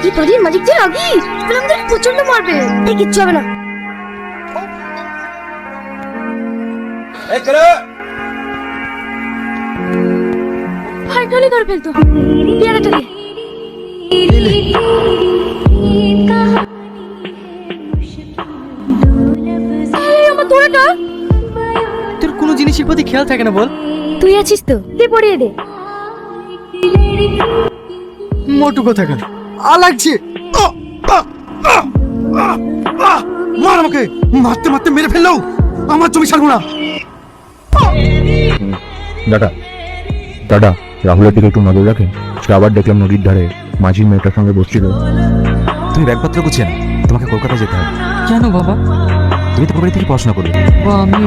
এই বাড়ির মালিক যে রাগী, আমাদের প্রচন্ড মারবে। এই কিচ্ছু হবে না। ফাইনালি ধরে ফেলতো। পেয়ারাটা দে। আমার তোরাটা তোর কোনো জিনিসের প্রতি খেয়াল থাকে না বল। তুই আছিস তো, দে পড়িয়ে দে। মোটু কোথাকার লাগছে। মার আমাকে, মারতে মারতে মেরে ফেললো। আমার জমি ছাড়বো না। দাদা দাদা, রাহুলের দিকে একটু নজর রাখেন। সে আবার দেখলাম নদীর ধারে মাঝির মেয়েটার সঙ্গে বসছিল। তুমি ব্যাগপত্র গুছিয়ে নাও, তোমাকে কলকাতা যেতে হবে। কেন বাবা? তুমি তো বাড়ি থেকে পড়াশোনা করবে। বাবা, আমি